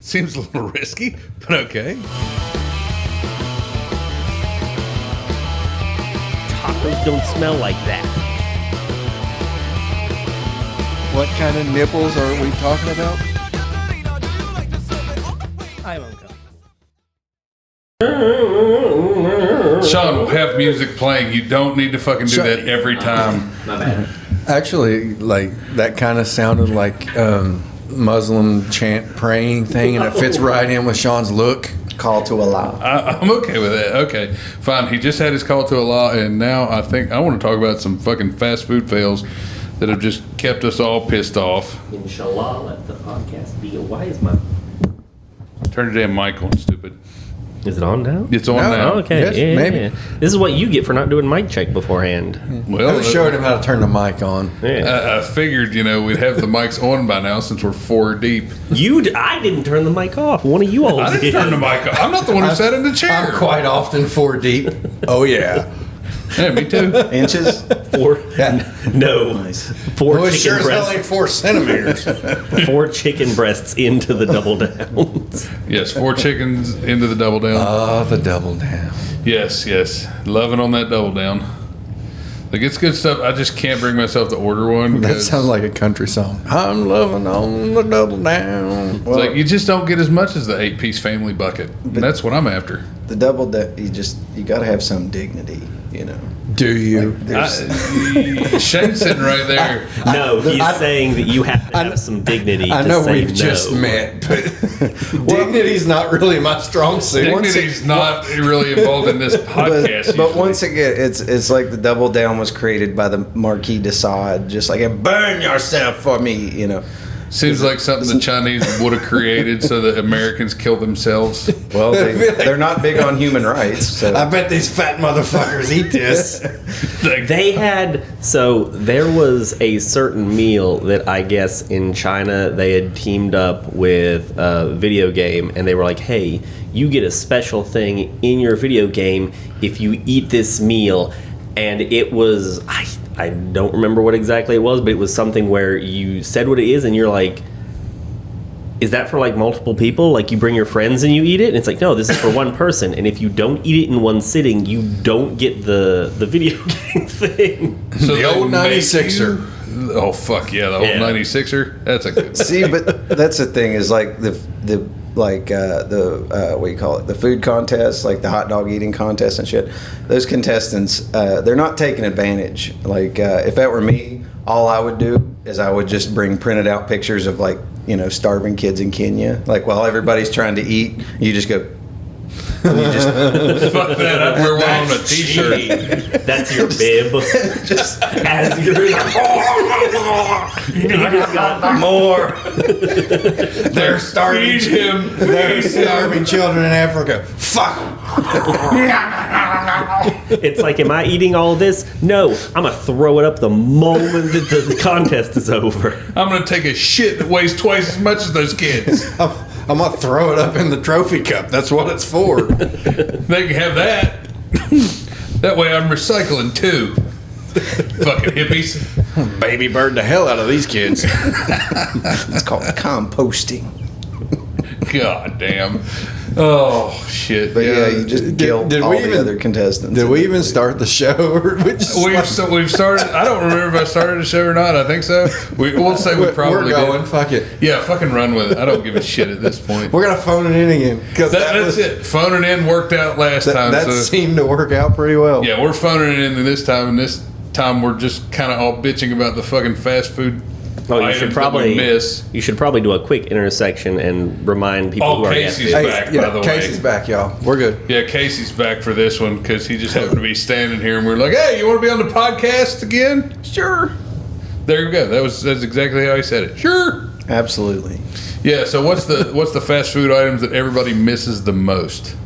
Seems a little risky, but okay. Tacos don't smell like that. What kind of nipples are we talking about? I won't go. Sean will have music playing. You don't need to fucking do that every time. My bad. Actually, like that kind of sounded like Muslim chant praying thing, and it fits right in with Sean's look. Call to Allah. I'm okay with that. Okay, fine. He just had his call to Allah, and now I think I want to talk about some fucking fast food fails that have just kept us all pissed off. Inshallah, let the podcast be. Why is my... Turn your damn mic on, stupid. Is it on now? It's on No. now. Oh, okay. Yes, yeah, maybe. yeah. This is what you get for not doing mic check beforehand. Well, I showed him how to turn the mic on. Yeah. I figured, we'd have the mics on by now since we're 4 deep. I didn't turn the mic off. One of you all I did. didn't turn the mic on. I'm not the one who sat in the chair. I'm quite often 4 deep. Oh yeah. Yeah, me too. Inches? 4. Yeah. No. Nice. 4 Well, it chicken sure is breasts. only 4 centimeters. 4 chicken breasts into the double downs. Yes, 4 chickens into the double down. Oh, the double down. Yes. Loving on that double down. Like, it's good stuff. I just can't bring myself to order one. That sounds like a country song. I'm loving on the double down. It's like you just don't get as much as the 8-piece family bucket. And that's what I'm after. The double, you got to have some dignity, Do you? Shane's sitting right there. No, he's saying that you have to have some dignity I to know say we've no. just met, but dignity's not really my strong suit. Dignity's not really involved in this podcast. but usually. once again, it's like the double down was created by the Marquis de Sade, just like burn yourself for me, Seems like something the Chinese would have created so that Americans kill themselves. Well, they're not big on human rights. So. I bet these fat motherfuckers eat this. There was a certain meal that I guess in China they had teamed up with a video game, and they were like, hey, you get a special thing in your video game if you eat this meal. And it was, I don't remember what exactly it was, but it was something where you said what it is and you're like, is that for like multiple people? Like you bring your friends and you eat it? And it's like, no, this is for one person. And if you don't eat it in one sitting, you don't get the video game thing. So The old 96er. Oh, fuck yeah, the old 96er. That's a good See, but that's the thing is like the what do you call it? The food contest, like the hot dog eating contest and shit. Those contestants, they're not taking advantage. Like if that were me, all I would do is I would just bring printed out pictures of like starving kids in Kenya. Like while everybody's trying to eat, you just go. And you just fuck that. I'd wear one on a t-shirt. That's your bib. just As you're like, you just got more. They're starving. Feed him. They're starving children in Africa. Fuck. It's like, am I eating all this? No, I'm going to throw it up the moment that the contest is over. I'm going to take a shit that weighs twice as much as those kids. I'm gonna throw it up in the trophy cup. That's what it's for. They can have that. That way I'm recycling too. Fucking hippies. Baby bird the hell out of these kids. it's called composting. God damn. Oh, shit. But yeah, you just guilt did all we the even- other contestants. Did we even start the show? Or we just We've started. I don't remember if I started the show or not. I think so. We'll say we probably We're going. did. Fuck it. Yeah, fucking run with it. I don't give a shit at this point. We're gonna phone it in again because That's it. Phoning in worked out last time. That So seemed to work out pretty well. yeah, we're phoning it in this time, and this time we're just kind of all bitching about the fucking fast food. Oh, you items should that probably we miss. You should probably do a quick intersection and remind people who are Casey's guests. back, yeah, by the way. Casey's back, y'all. We're good. Yeah, Casey's back for this one because he just happened to be standing here, and we are like, "Hey, you want to be on the podcast again?" Sure. There you go. That's exactly how he said it. Sure. Absolutely. Yeah. So what's the fast food items that everybody misses the most?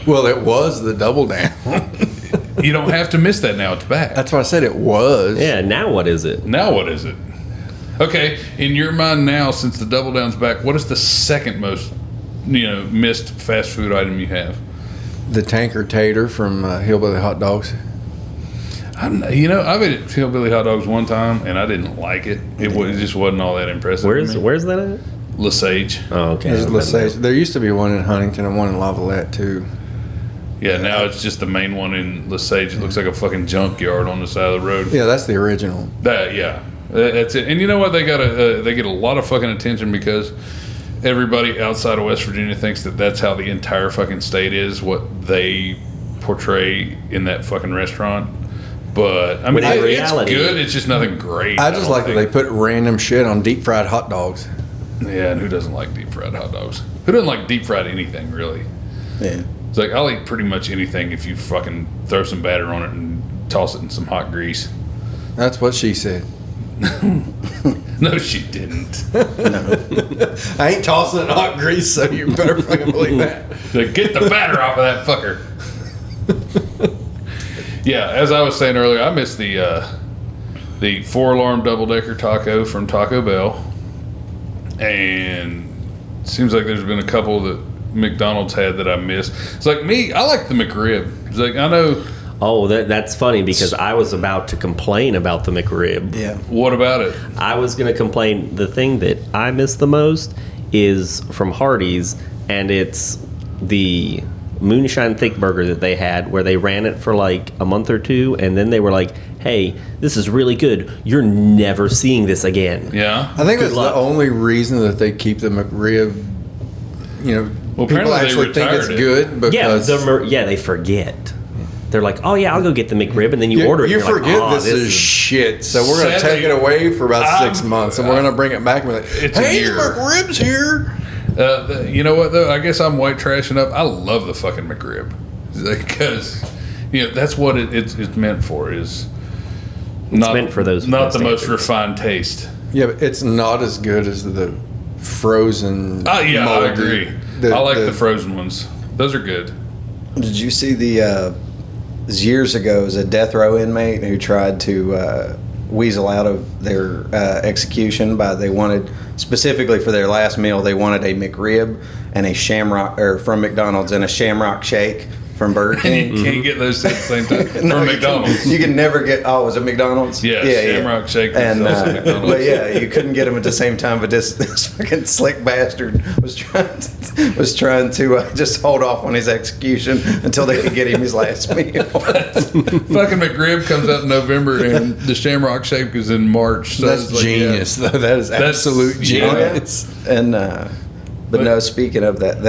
Well, it was the double down. You don't have to miss that now. It's back. That's why I said it was. Yeah, now what is it? Now what is it? Okay, in your mind now, since the double down's back, what is the second most missed fast food item you have? The tanker tater from Hillbilly Hot Dogs. I've ate Hillbilly Hot Dogs one time, and I didn't like it. It just wasn't all that impressive. Where's that at? Lesage. Oh, okay. There's Lesage. There used to be one in Huntington and one in Lavalette too. Yeah, now it's just the main one in Lesage. It looks like a fucking junkyard on the side of the road. Yeah, that's the original. That's it. And you know what? They get a lot of fucking attention because everybody outside of West Virginia thinks that that's how the entire fucking state is, what they portray in that fucking restaurant. But I mean, in it's reality, good. It's just nothing great. I just like that they put random shit on deep fried hot dogs. Yeah, and who doesn't like deep fried hot dogs? Who doesn't like deep fried anything, really? Yeah. It's like, I'll eat pretty much anything if you fucking throw some batter on it and toss it in some hot grease. That's what she said. No, she didn't. I ain't tossing it in hot grease, so you better fucking believe that. So get the batter off of that fucker. Yeah, as I was saying earlier, I missed the 4-alarm double-decker taco from Taco Bell. And it seems like there's been a couple that McDonald's had that I missed. It's like me, I like the McRib. It's like, I know. Oh, that's funny because I was about to complain about the McRib. Yeah. What about it? I was going to complain. The thing that I miss the most is from Hardee's, and it's the Moonshine Thick Burger that they had, where they ran it for like a month or two, and then they were like, hey, this is really good. You're never seeing this again. Yeah. I think Good that's luck. the only reason that they keep the McRib. You know, Well, people apparently they actually think it's retired it. good because They forget. They're like, oh yeah, I'll go get the McRib, and then you order it. You and you're forget like, oh, this is shit, so we're going to Sadly, take it away for about 6 I'm- months, and we're going to bring it back and be like, It's a hey, year. McRib's here. You know what, though? I guess I'm white trashing up. I love the fucking McRib. Because, that's what it's meant for, is not meant for those not the most standards. refined taste. Yeah, but it's not as good as the frozen. Yeah, I moldy- agree. I like the frozen ones. Those are good. Did you see years ago, it was a death row inmate who tried to weasel out of their execution they wanted, specifically for their last meal, they wanted a McRib and a shamrock, or from McDonald's, and a shamrock shake from Burger King. And you can't get those at the same time No, from you McDonald's. You can never get. Oh, was it McDonald's? Yeah, Shamrock Shake is And also McDonald's. but yeah, you couldn't get them at the same time. But this fucking slick bastard was trying to just hold off on his execution until they could get him his last meal. Fucking McRib comes out in November and the Shamrock Shake is in March. So That's it's like, genius, though. That is That's- absolute yeah. genius. And but no, speaking of that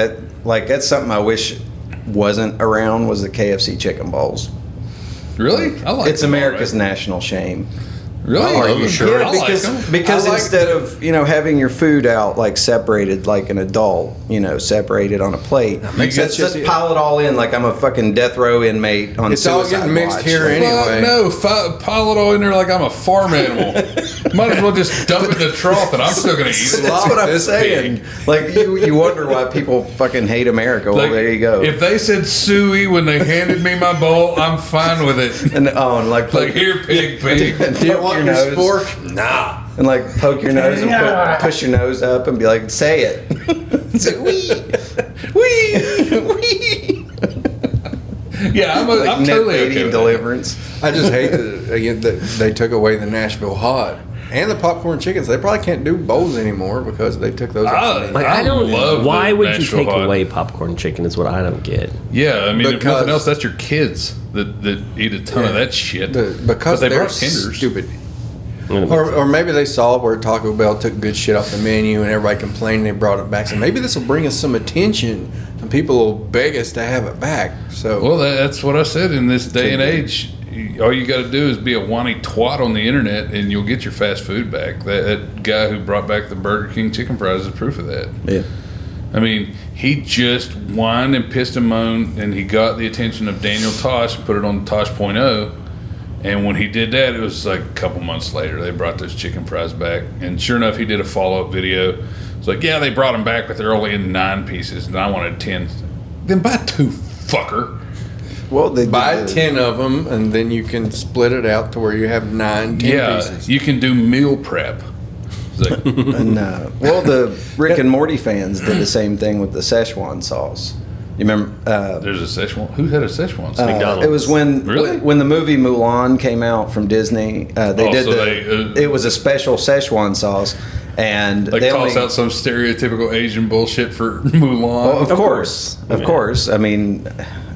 that's something I wish wasn't around, was the KFC chicken bowls. Really? I like It's them, America's all right. national shame. Really? Are you sure? I like because them. because I like- instead of having your food out like separated like an adult, separated on a plate, makes let's sense. just pile it all in like I'm a fucking death row inmate on It's all suicide getting mixed watch. here Like, anyway. No, pile it all in there like I'm a farm animal. Might as well just dump it in the trough and I'm still going to eat it. That's what I'm This saying. Like you wonder why people fucking hate America. Well, Like, there you go. If they said suey when they handed me my bowl, I'm fine with it. and like Here, pig. and Do you poke want your your nose, spork? Nah. and like poke your nose and push your nose up and be like, say it. Say, wee. Yeah, I'm Like totally net okay with that. deliverance. I just hate that they took away the Nashville Hot and the popcorn chickens. They probably can't do bowls anymore because they took those out. Like, I I don't. love Why the would you Nashville take Hot. away popcorn chicken? Is what I don't get. Yeah, I mean, if Because- nothing else, that's your kids that eat a ton of that shit. Because but they they're brought tenders. stupid. Or maybe they saw where Taco Bell took good shit off the menu and everybody complained and they brought it back. So maybe this will bring us some attention and people will beg us to have it back. So Well, that's what I said. In this day and age, all you got to do is be a whiny twat on the internet, and you'll get your fast food back. That guy who brought back the Burger King chicken fries is proof of that. Yeah. I mean, he just whined and pissed and moaned, and he got the attention of Daniel Tosh and put it on Tosh.0. And when he did that, it was like a couple months later, they brought those chicken fries back. And sure enough, he did a follow-up video. It's like, yeah, they brought them back, but they're only in 9 pieces, and I wanted 10. Then buy 2, fucker. Well, they buy did the- 10 of them and then you can split it out to where you have 10 Yeah, pieces. you can do meal prep. It's like, And the Rick and Morty fans did the same thing with the Szechuan sauce. You remember? there's a Szechuan. Who had a Szechuan sauce? McDonald's. It was when Really? when the movie Mulan came out from Disney. They Oh, did so they, it was a special Szechuan sauce, And Like they toss out some stereotypical Asian bullshit for Mulan. Well, of course. I mean,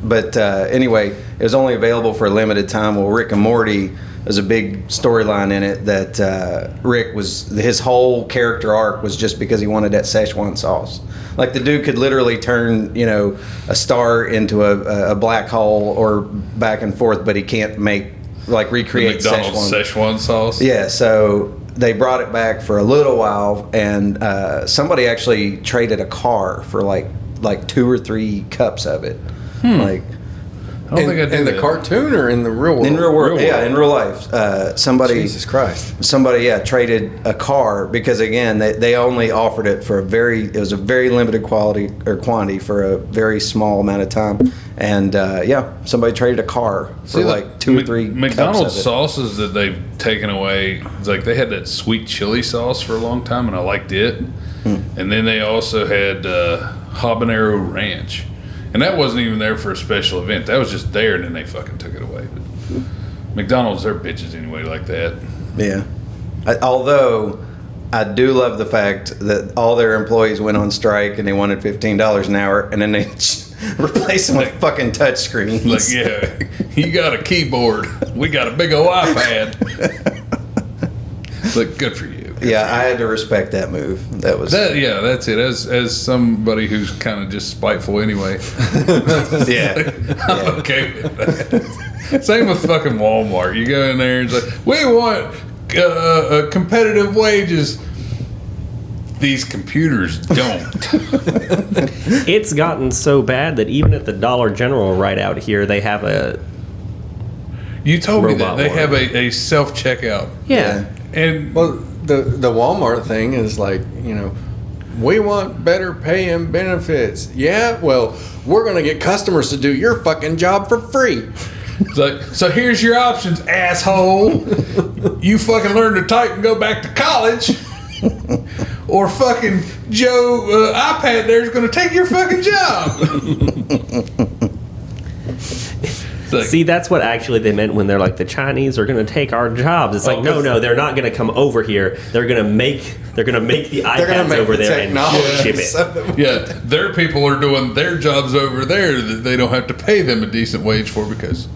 but anyway, it was only available for a limited time. Well, Rick and Morty, there's a big storyline in it that Rick was, his whole character arc was just because he wanted that Szechuan sauce. Like the dude could literally turn, you know, a star into a black hole or back and forth, but he can't recreate the McDonald's Szechuan sauce. Yeah, so they brought it back for a little while, and somebody actually traded a car for like 2 or 3 cups of it. Like, I don't think I did in the that. cartoon or in the real world? in real world, yeah, in real life. Somebody, Jesus Christ. somebody, traded a car because again, they only offered it for it was a very limited quantity for a very small amount of time, and somebody traded a car for like 2 or 3 McDonald's cups of it. sauces that they've taken away. It's like they had that sweet chili sauce for a long time, and I liked it. And then they also had habanero ranch. And that wasn't even there for a special event. That was just there, and then they fucking took it away. But McDonald's, they're bitches anyway like that. Yeah. Although I do love the fact that all their employees went on strike and they wanted $15 an hour, and then they replaced them with fucking touch screens. Like, yeah, you got a keyboard. We got a big old iPad. Look, good for you. Yeah, I had to respect that move. That's it. As somebody who's kind of just spiteful anyway. I'm okay with that. Same with fucking Walmart. You go in there and it's like, we want competitive wages. These computers don't. It's gotten so bad that even at the Dollar General right out here, they have a You told me that robot they one. have a self checkout. yeah. And Well, the Walmart thing is like, you know, we want better pay and benefits. Yeah, well, we're going to get customers to do your fucking job for free. it's like, so here's your options, asshole. You fucking learn to type and go back to college. Or fucking Joe iPad there's going to take your fucking job. Like, See, that's what actually they meant when they're like, the Chinese are going to take our jobs. It's like, no, they're not going to come over here. They're going to make the iPads over there and ship it. yeah, their people are doing their jobs over there that they don't have to pay them a decent wage for because,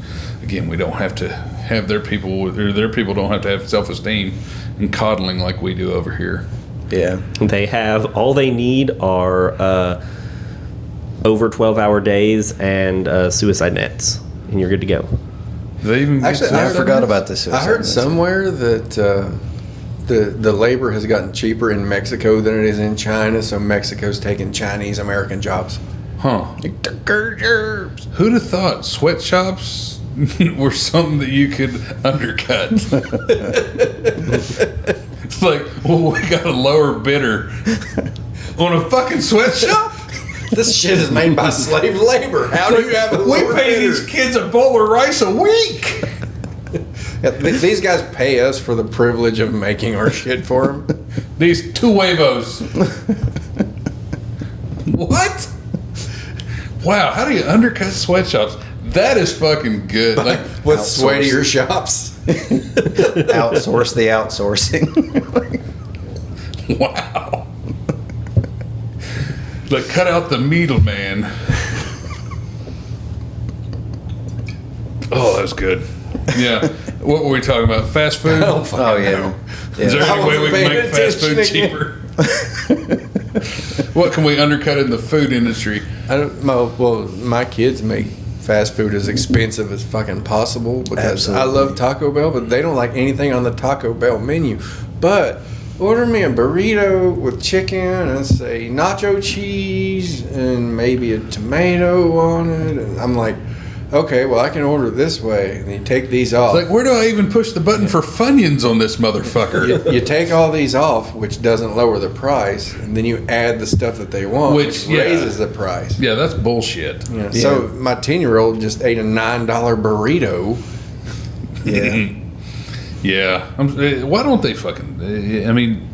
again, we don't have to have their people, or their people don't have to have self-esteem and coddling like we do over here. Yeah. They have, all they need are over 12-hour days and suicide nets. And you're good to go. They even Actually, I forgot about this. I heard somewhere that the labor has gotten cheaper in Mexico than it is in China, so Mexico's taking Chinese American jobs. Huh. Who'd have thought sweatshops were something that you could undercut? It's like, well, we got a lower bidder on a fucking sweatshop? This shit is made by slave labor. How do you have a We lower pay bidder? these kids a bowl of rice a week. Yeah, these guys pay us for the privilege of making our shit for them. These 2 huevos. What? Wow, how do you undercut sweatshops? That is fucking good. Like, With Outsource. sweatier shops. Outsource the outsourcing. wow. Like, cut out the middleman. Oh, that's good. Yeah. What were we talking about? Fast food? Oh, fuck. Oh yeah. Is there I any way we wasn't can make paying fast food attention cheaper? What can we undercut in the food industry? My kids make fast food as expensive as fucking possible because I Absolutely. love Taco Bell, but they don't like anything on the Taco Bell menu. But order me a burrito with chicken and say nacho cheese and maybe a tomato on it. And I'm like, okay, well, I can order it this way. And you take these off. Like, where do I even push the button for Funyuns on this motherfucker? You take all these off, which doesn't lower the price, and then you add the stuff that they want, which yeah. raises the price. Yeah, that's bullshit. Yeah. So my 10-year-old just ate a $9 burrito. Yeah. Yeah. Why don't they fucking... I mean,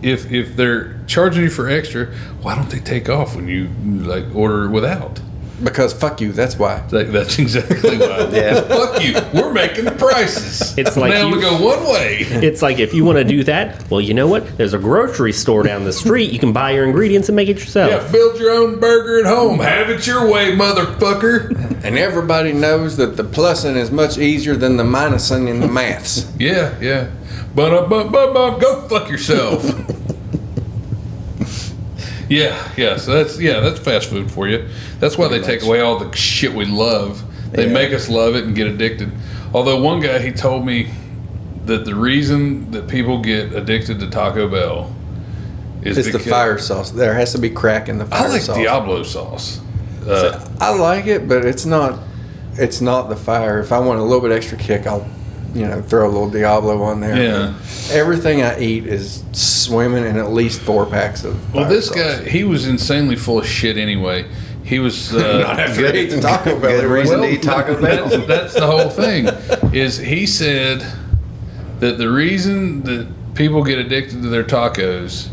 if they're charging you for extra, why don't they take off when you, like, order without? Because fuck you, that's why. That's exactly why. Yeah. Fuck you. We're making the prices. It's like now you- we go one way. It's like if you want to do that, well, you know what? There's a grocery store down the street. You can buy your ingredients and make it yourself. Yeah, build your own burger at home. Have it your way, motherfucker. And everybody knows that the plussing is much easier than the minusing in the maths. Yeah. But go fuck yourself. Yeah. So that's fast food for you. That's why they take away all the shit we love. They make us love it and get addicted. Although one guy, he told me that the reason that people get addicted to Taco Bell is It's the fire sauce. There has to be crack in the fire I like sauce. Diablo sauce. I like it, but it's not the fire. If I want a little bit extra kick, I'll throw a little Diablo on there. Yeah. Everything I eat is swimming in at least 4 packs of fire Well, this sauce. guy, he was insanely full of shit anyway. He was Not after he ate the Taco Bell. Good every reason day. to eat Taco Bell. That's the whole thing. Is he said that the reason that people get addicted to their tacos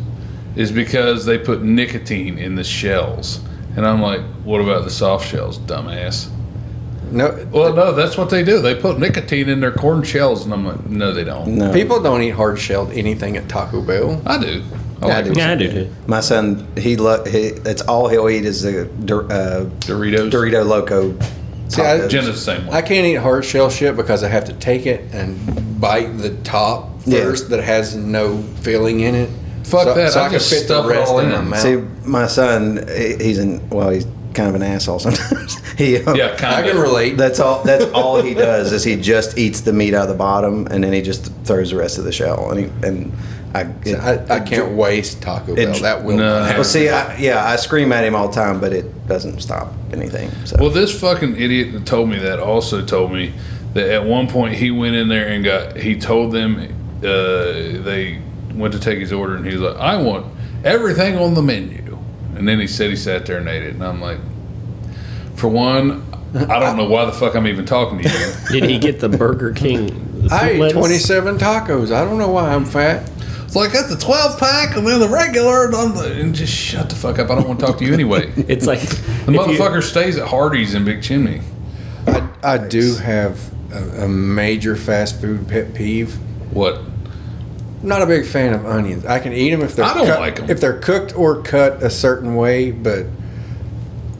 is because they put nicotine in the shells. And I'm like, what about the soft shells, dumbass? No, Well, no, that's what they do. They put nicotine in their corn shells, and I'm like, no, they don't. No. people don't eat hard shelled anything at Taco Bell. I do. I like do. it. Yeah, I do too. My son, that's all he'll eat is the Doritos. Dorito Loco. See, I- tacos. Jenna's the same I way. can't eat hard shell shit because I have to take it and bite the top Yeah. first that has no filling in it. Fuck that. So I I can just fit the stuff it rest all in my in. mouth. See, my son, he's kind of an asshole sometimes. He Yeah, kind I of. can relate. That's all he does is he just eats the meat out of the bottom and then he just throws the rest of the shell. I can't waste Taco Bell. That will No. not happen. Well, see, I scream at him all the time, but it doesn't stop anything. So. Well, this fucking idiot that told me that also told me that at one point he went in there and he told them they went to take his order and he was like, I want everything on the menu. And then he said he sat there and ate it. And I'm like, for one, I don't know why the fuck I'm even talking to you. Did he get the Burger King? I ate lettuce? 27 tacos. I don't know why I'm fat. It's like, that's the 12 pack and then the regular. And just shut the fuck up. I don't want to talk to you anyway. It's like The motherfucker stays at Hardee's in Big Chimney. I do have a major fast food pet peeve. What? Not a big fan of onions. I can eat them if they're I don't like 'em. if they're cooked or cut a certain way, but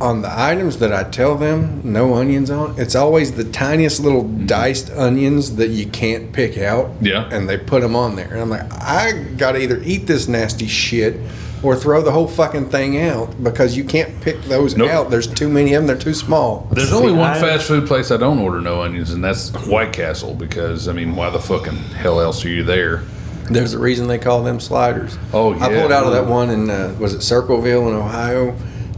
on the items that I tell them no onions on, it's always the tiniest little diced onions that you can't pick out. Yeah. And they put them on there. And I'm like, I got to either eat this nasty shit or throw the whole fucking thing out because you can't pick those Nope. out. There's too many of them. They're too small. There's only one I- fast food place I don't order no onions, and that's White Castle because, I mean, why the fucking hell else are you there? There's a reason they call them sliders. Oh, I yeah. pulled out of that one in, was it Circleville in Ohio?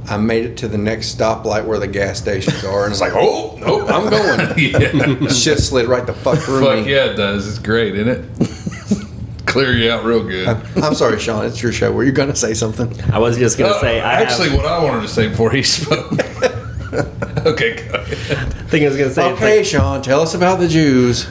I made it to the next stoplight where the gas stations are, and it's like, oh, nope, I'm going. Yeah. Shit slid right the fuck through Fuck me. yeah, it does. It's great, isn't it? Clear you out real good. I'm sorry, Sean. It's your show. Were you going to say something? I was just gonna say. Actually, what I wanted to say before he spoke. Okay, go ahead. I think I was gonna say. it's Okay, Sean, tell us about the Jews.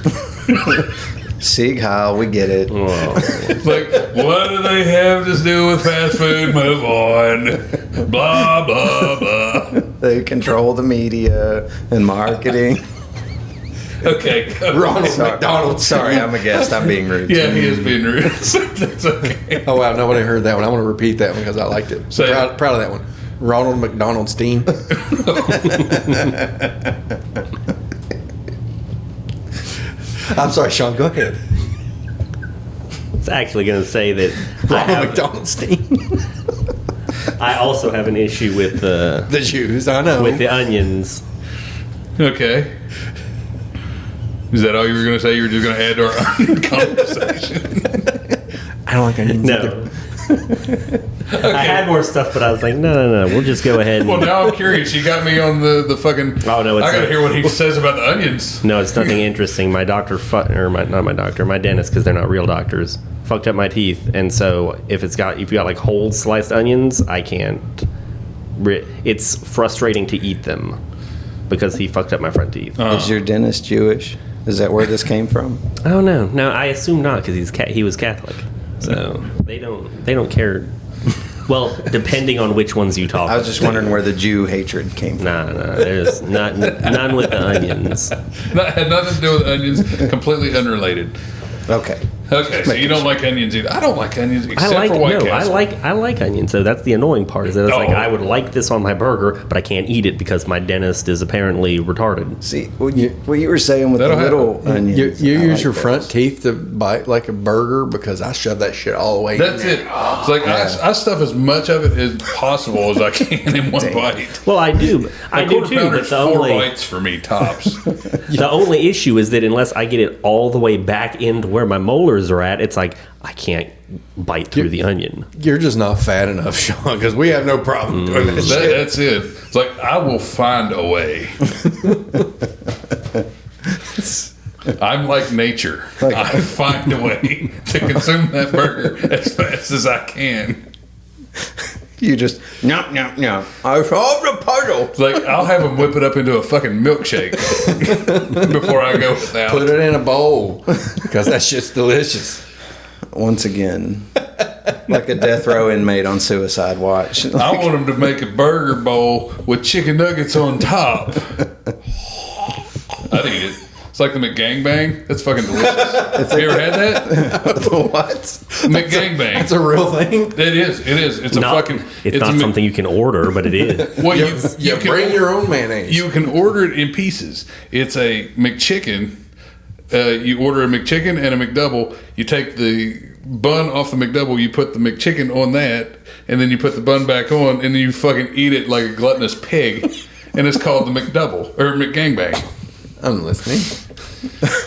Sieg Heil, we get it. Like, what do they have to do with fast food? Move on. Blah, blah, blah. They control the media and marketing. Okay, go. Ronald McDonald. Sorry, I'm a guest. I'm being rude. Yeah, he is being rude. That's okay. Oh, wow. Nobody heard that one. I want to repeat that one because I liked it. Say proud, it. proud of that one. Ronald McDonald Steen. I'm sorry, Sean. Go ahead. It's actually gonna say that I, Ronald have, McDonald Steen. I also have an issue with the The Jews. I know. onions. Okay. Is that all you were going to say? You were just going to add to our conversation? I don't like onions either. No. I had more stuff, but I was like, no. We'll just go ahead. Well, And, now I'm curious. You got me on the fucking. Oh, no, it's I got to not. hear what he says about the onions. no, it's nothing interesting. My doctor, my dentist, because they're not real doctors, fucked up my teeth, and so if you got like whole sliced onions, I can't. It's frustrating to eat them because he fucked up my front teeth. Is your dentist Jewish? Is that where this came from? Oh no, I assume not because he was Catholic, so they don't care. Well, depending on which ones you talk. I was just wondering where the Jew hatred came from. No, there's none with the onions. Had nothing to do with onions. Completely unrelated. Okay. Okay, so you don't like onions either. I don't like onions except for White Castle. I like onions. So that's the annoying part. Is that it's like I would like this on my burger, but I can't eat it because my dentist is apparently retarded. See what you were saying with the little onions. You use your front teeth to bite like a burger because I shove that shit all the way. That's it. It's like I stuff as much of it as possible as I can in one bite. Well, I do. I do too. But the 4 bites for me tops. The only issue is that unless I get it all the way back into where my molars are at, it's like I can't bite through the onion. You're just not fat enough, Sean, because we have no problem doing that shit. That's it. It's like I will find a way. I'm like nature. I find a way to consume that burger as fast as I can. You just no. I solved the puzzle. It's like I'll have them whip it up into a fucking milkshake before I go without. Put it in a bowl because that shit's delicious. Once again, like a death row inmate on suicide watch. I want them to make a burger bowl with chicken nuggets on top. I'd eat it. It's like the Mcgangbang. That's fucking delicious. Have you ever had that? What? Mcgangbang. That's a real thing. It is. It's not something you can order, but it is. Well, you can bring your own mayonnaise. You can order it in pieces. It's a McChicken. You order a McChicken and a McDouble. You take the bun off the McDouble. You put the McChicken on that, and then you put the bun back on, and then you fucking eat it like a gluttonous pig. And it's called the McDouble or Mcgangbang. I'm listening.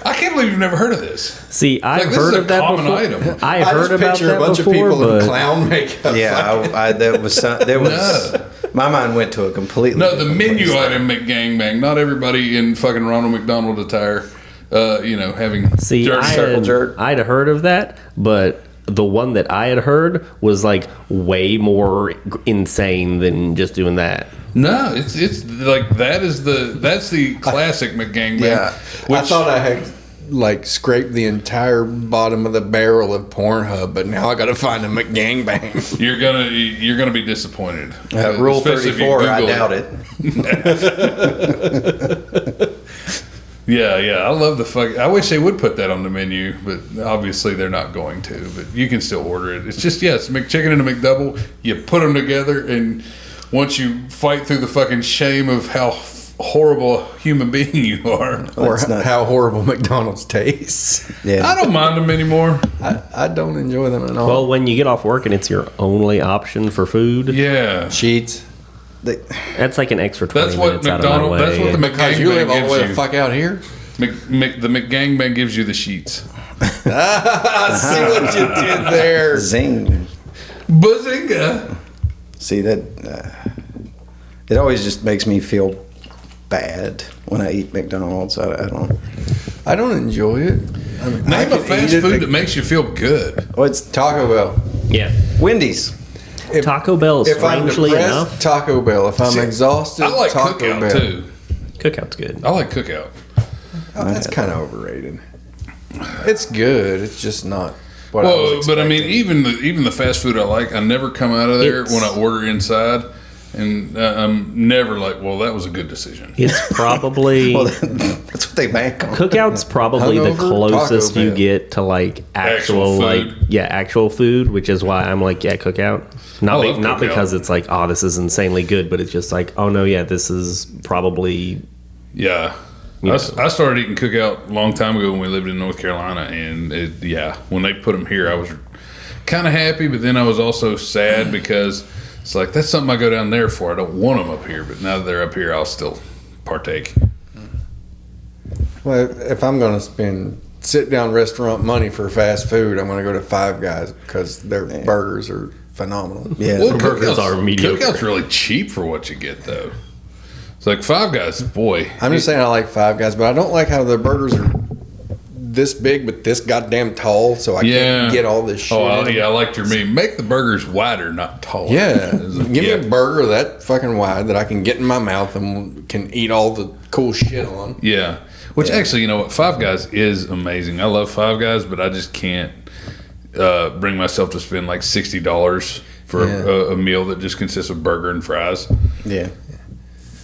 I can't believe you've never heard of this. See, I've heard of that before. Item. I heard about picture that a bunch before, of people but in clown makeup. Yeah, there was. My mind went to a completely. No, the menu place. item Mcgangbang. Not everybody in fucking Ronald McDonald attire. Having circle jerk. I'd heard of that, but the one that I had heard was like way more insane than just doing that. No, it's like that's the classic Mcgangbang. Yeah, I thought I had like scraped the entire bottom of the barrel of Pornhub, but now I got to find a Mcgangbang. You're gonna be disappointed. Rule 34. I doubt it. Yeah, I love the fuck. I wish they would put that on the menu, but obviously they're not going to. But you can still order it. It's just it's McChicken and a McDouble. You put them together, and once you fight through the fucking shame of how horrible a human being you are, or how horrible McDonald's tastes. Yeah, I don't mind them anymore. I don't enjoy them at all. Well, when you get off work and it's your only option for food, Sheets. That's like an extra 20 minutes out of my way. That's what the McGangbang you live all the gives way you. the fuck out here. The McGangbang gives you the sheets. I see what you did there. Zing. Bazinga. See that? It always just makes me feel bad when I eat McDonald's. I don't enjoy it. I mean, Name a fast food that makes you feel good. Well, it's Taco Bell. Yeah. Wendy's. Taco Bell is strangely enough. Taco Bell. If I'm exhausted, I like Taco Cookout Bell. too. Cookout's good. I like Cookout. Oh, that's kind of overrated. It's good. It's just not what I was expecting. But I mean, even the fast food I like, I never come out of there when I order inside, and I'm never like, well, that was a good decision. It's probably that's what they bank on. Cookout's probably the closest you get to like actual food, which is why I'm like, Cookout. Not Cookout. Because it's like, oh, this is insanely good, but it's just like, oh no, this is probably I started eating Cookout a long time ago when we lived in North Carolina, and when they put them here, I was kind of happy, but then I was also sad because it's like, that's something I go down there for. I don't want them up here, but now that they're up here, I'll still partake. Well, if I'm going to spend sit-down restaurant money for fast food, I'm going to go to Five Guys because their burgers are phenomenal. Yeah, well, burgers are mediocre. Cookout's really cheap for what you get, though. It's like Five Guys, boy. I'm just saying I like Five Guys, but I don't like how their burgers are this big but this goddamn tall, so I can't get all this shit. I liked your meme. Make the burgers wider, not taller. Yeah. Give me a burger that fucking wide that I can get in my mouth and can eat all the cool shit on. Yeah. Which actually, you know what? Five Guys is amazing. I love Five Guys, but I just can't bring myself to spend like $60 for Yeah. a meal that just consists of burger and fries. Yeah.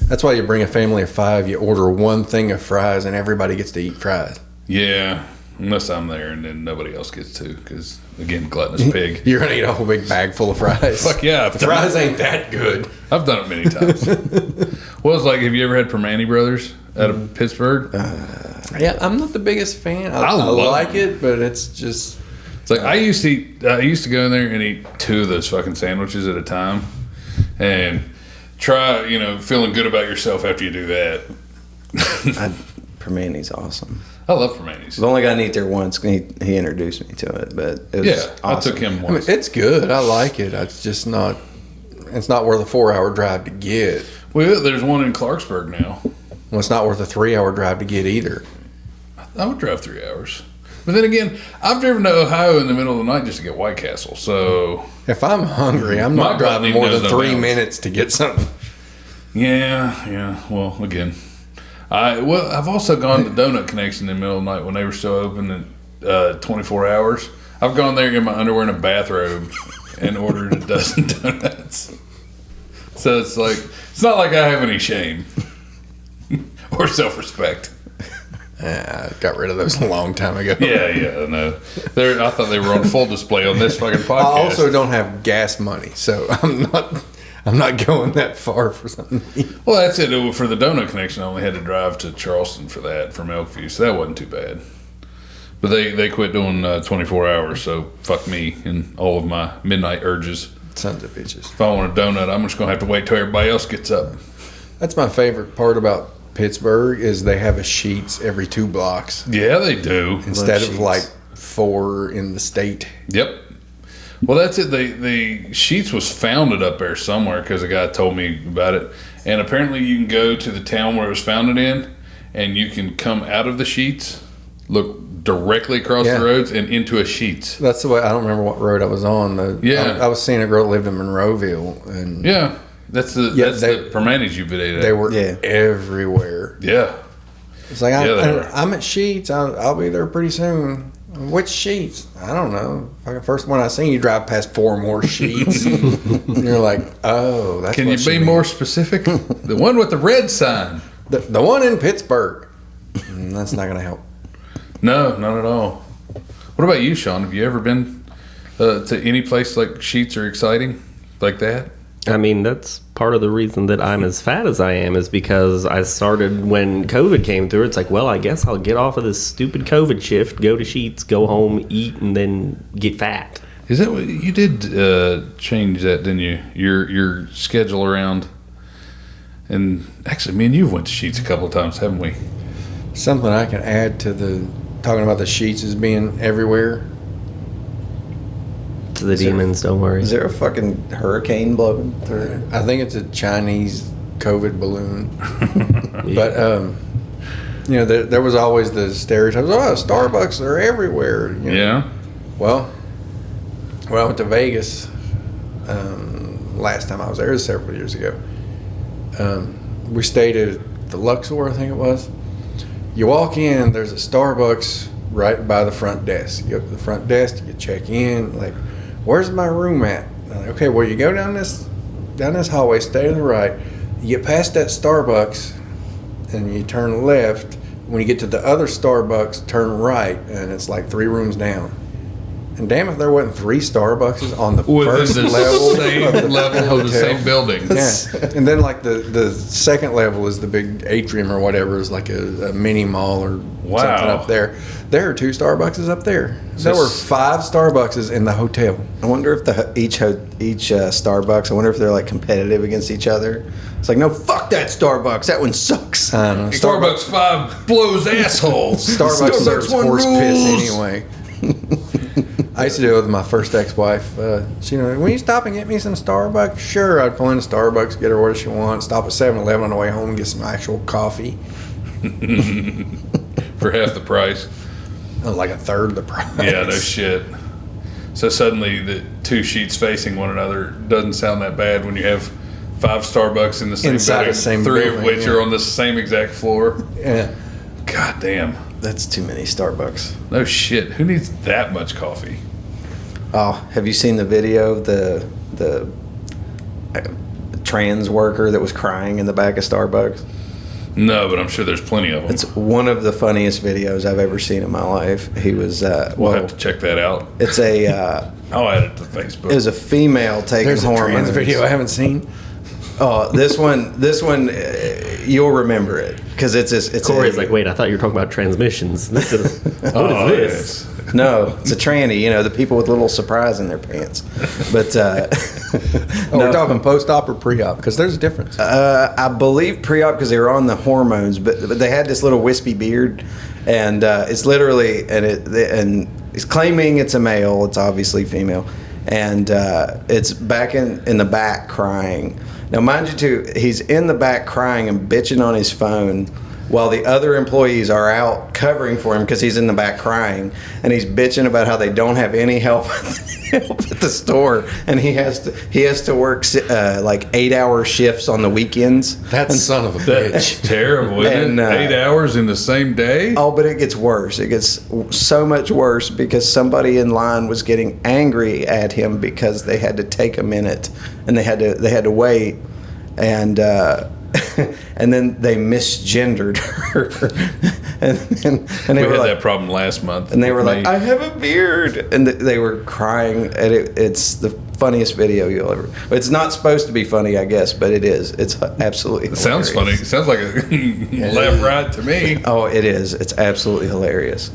That's why you bring a family of 5. You order one thing of fries, and everybody gets to eat fries. Yeah, unless I'm there and then nobody else gets to, because again, gluttonous pig. You're gonna eat a whole big bag full of fries. Fuck yeah, The fries ain't that good. I've done it many times. Well, it's like, have you ever had Permane Brothers out of Pittsburgh? Yeah, I'm not the biggest fan. I love like them. it, but it's just It's like I used to go in there and eat 2 of those fucking sandwiches at a time, and try, feeling good about yourself after you do that. Permane's awesome. I love Permane's. I've only gotten to eat there once. He introduced me to it, but it was Yeah, awesome. I took him I mean, once. it's good. I like it. It's just not. It's not worth a 4-hour drive to get. Well, there's one in Clarksburg now. Well, it's not worth a 3-hour drive to get either. I would drive 3 hours. But then again, I've driven to Ohio in the middle of the night just to get White Castle. So, If I'm hungry, I'm My not driving gluttony more knows than no 3 bounds. minutes to get something. yeah. Well, again, I've also gone to Donut Connection in the middle of the night when they were still open at 24 hours. I've gone there in my underwear and a bathrobe and ordered a dozen donuts. So it's like, it's not like I have any shame or self-respect. I got rid of those a long time ago. Yeah, no. I thought they were on full display on this fucking podcast. I also don't have gas money, so I'm not going that far for something. to eat. Well, that's it. For the Donut Connection, I only had to drive to Charleston for that, from Elkview, so that wasn't too bad. But they quit doing 24 hours, so fuck me and all of my midnight urges. Sons of bitches. If I want a donut, I'm just going to have to wait till everybody else gets up. That's my favorite part about Pittsburgh is they have a Sheetz every 2 blocks Yeah, they do. instead of Sheetz. like 4 in the state. Yep. Well, that's it. The Sheetz was founded up there somewhere because a guy told me about it. And apparently you can go to the town where it was founded in, and you can come out of the Sheetz, look directly across Yeah. the roads and into a Sheetz. That's the way. I don't remember what road I was on. Yeah. I was seeing a girl that lived in Monroeville, and Yeah. That's the Permanes you videoed at. they were Yeah. everywhere. Yeah. It's like Yeah, they were. I'm at Sheetz. I'll be there pretty soon. Which Sheetz? I don't know. Fucking first one I seen, you drive past 4 more Sheetz, and you're like, oh, that's. Can what you she be means. more specific? The one with the red sign. The one in Pittsburgh. That's not going to help. No, not at all. What about you, Sean? Have you ever been to any place like Sheetz or exciting like that? I mean, that's part of the reason that I'm as fat as I am is because I started when COVID came through. It's like, well, I guess I'll get off of this stupid COVID shift, go to Sheetz, go home, eat, and then get fat. Is that what you did? Change that, didn't you? Your schedule around. And actually, me and you went to Sheetz a couple of times, haven't we? Something I can add to the talking about the Sheetz as being everywhere. To the demons, don't worry. Is there a fucking hurricane blowing through? I think it's a Chinese COVID balloon. But there was always the stereotypes. Oh, Starbucks are everywhere. you know. Yeah. Well, when I went to Vegas last time I was there, it was several years ago. We stayed at the Luxor, I think it was. You walk in, there's a Starbucks right by the front desk. You go to the front desk, you check in, like, where's my room at? I'm like, okay, well, you go down this hallway, stay to the right. You get past that Starbucks, and you turn left. When you get to the other Starbucks, turn right, and it's like 3 rooms down. And damn if there wasn't 3 Starbucks on the first the level same of the level of the hotel. same building. Yeah, and then like the second level is the big atrium or whatever, is like a mini mall or Wow. something up there. There are 2 Starbucks up there. So There were 5 Starbucks in the hotel. I wonder if each Starbucks. I wonder if they're like competitive against each other. It's like, no, fuck that Starbucks. That one sucks. I don't know. Starbucks 5 blows assholes. Starbucks serves one horse rules. piss anyway. I used to do it with my first ex-wife. She, will you stop and get me some Starbucks? Sure, I'd pull into Starbucks, get her what she wants, stop at 7-Eleven on the way home and get some actual coffee. For half the price. Like a third the price. Yeah, no shit. So suddenly the 2 Sheetz facing one another doesn't sound that bad when you have 5 Starbucks in the same Inside building, the same 3 of building, which yeah. are on the same exact floor. Yeah. God damn. That's too many Starbucks. No shit. Who needs that much coffee? Oh, have you seen the video of the trans worker that was crying in the back of Starbucks? No, but I'm sure there's plenty of them. It's one of the funniest videos I've ever seen in my life. He was we'll have to check that out. It's a I'll add it to Facebook. it was a female taking There's a hormones. trans video I haven't seen. Oh, this one, you'll remember it because it's Corey's like, wait, I thought you were talking about transmissions. What is this? No, it's a tranny. You know, the people with a little surprise in their pants. But We're talking post-op or pre-op because there's a difference. I believe pre-op because they were on the hormones, but they had this little wispy beard, and it's literally and he's claiming it's a male. It's obviously female, and it's back in the back crying. Now, mind you, too, he's in the back crying and bitching on his phone while the other employees are out covering for him because he's in the back crying, and he's bitching about how they don't have any help at the store, and he has to work like 8-hour shifts on the weekends. That son of a That's bitch. terrible, isn't it? 8 hours in the same day? Oh, but it gets worse. It gets so much worse because somebody in line was getting angry at him because they had to take a minute and they had to wait, and and then they misgendered her, and they We were had like, that problem last month. and they were with like, me. I have a beard, and they were crying, and it's the funniest video you'll ever. It's not supposed to be funny, I guess, but it is. It's absolutely. It sounds funny. hilarious. It sounds like a left right to me. Oh, it is. It's absolutely hilarious.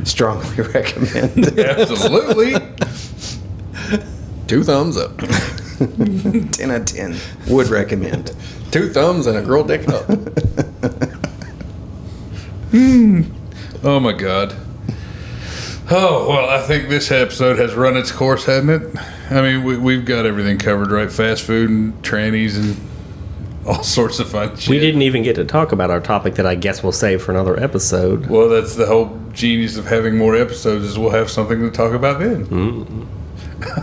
Strongly recommend. Absolutely. 2 thumbs up. 10 out of 10. Would recommend. 2 thumbs and a girl dick up. Oh my God. Oh, well, I think this episode has run its course, hasn't it? I mean, we've got everything covered, right? Fast food and trannies and all sorts of fun shit. We didn't even get to talk about our topic that I guess we'll save for another episode. Well, that's the whole genius of having more episodes is we'll have something to talk about then. Mm-hmm.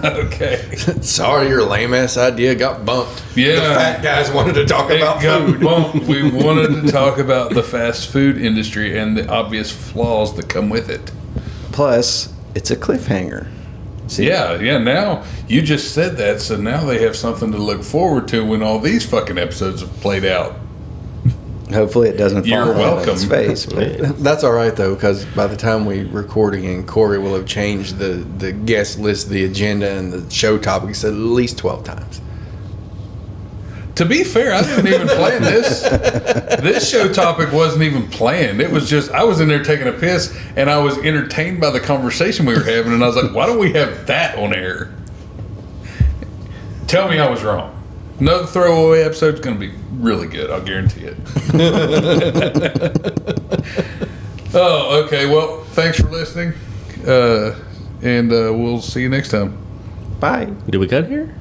Okay. Sorry, your lame ass idea got bumped. Yeah. The fat guys wanted to talk about It got food. bumped. We wanted to talk about the fast food industry and the obvious flaws that come with it. Plus, it's a cliffhanger. See? Yeah. Now you just said that, so now they have something to look forward to when all these fucking episodes have played out. Hopefully, it doesn't fall You're flat on welcome. its face. But That's all right though, because by the time we record again, Corey will have changed the guest list, the agenda, and the show topics at least 12 times. To be fair, I didn't even plan this. This show topic wasn't even planned. It was just I was in there taking a piss, and I was entertained by the conversation we were having, and I was like, "Why don't we have that on air?" Tell me I was wrong. Another throwaway episode's going to be really good. I'll guarantee it. Oh, okay. Well, thanks for listening, and we'll see you next time. bye. Did we cut here?